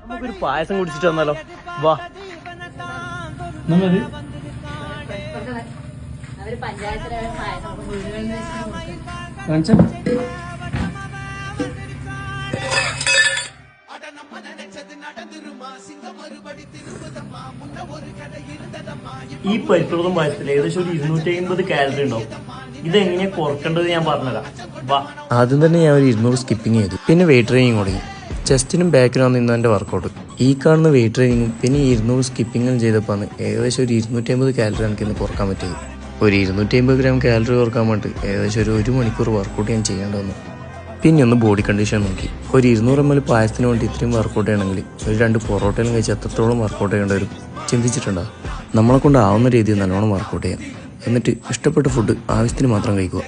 നമുക്കൊരു പായസം കുടിച്ചിട്ട് വന്നാലോ? വാ. ഈ പരിപ്രദം പായസത്തിൽ ഏകദേശം ഒരു 250 കാലറി ഉണ്ടാവും. ഇതെങ്ങനെയാ കുറക്കേണ്ടത് ഞാൻ പറഞ്ഞുതരാം. വാ. ആദ്യം തന്നെ ഞാൻ ഒരു 200 സ്കിപ്പിംഗ് ചെയ്തു. പിന്നെ വെയിറ്റ് ട്രെയിനിങ് തുടങ്ങി. ചെസ്റ്റിനും ബാക്കിനും ഇന്ന് എൻ്റെ വർക്കൗട്ട്. ഈ കാണുന്ന വെയിറ്റ് ട്രെയിനിങ്ങും പിന്നെ 200 സ്കിപ്പിങ്ങും ചെയ്തപ്പോൾ ഏകദേശം ഒരു 250 കാലറി എനിക്ക് ഇന്ന് കുറക്കാൻ പറ്റിയത്. ഒരു 250 ഗ്രാം കാലറി കുറക്കാൻ വേണ്ടി ഏകദേശം ഒരു 1 മണിക്കൂർ വർക്കൗട്ട് ഞാൻ ചെയ്യേണ്ടി വന്നു. പിന്നെ ഒന്ന് ബോഡി കണ്ടീഷൻ നോക്കി. ഒരു 200 ml പായസത്തിന് വേണ്ടി ഇത്രയും വർക്കൗട്ട് ചെയ്യണമെങ്കിൽ ഒരു 2 പൊറോട്ടയിലും കഴിച്ച് എത്രത്തോളം വർക്കൗട്ട് ചെയ്യേണ്ടി വരും ചിന്തിച്ചിട്ടുണ്ടോ? നമ്മളെ കൊണ്ട് ആവുന്ന രീതിയിൽ നല്ലോണം വർക്കൗട്ട് ചെയ്യാം. എന്നിട്ട് ഇഷ്ടപ്പെട്ട ഫുഡ് ആവശ്യത്തിന് മാത്രം കഴിക്കുക.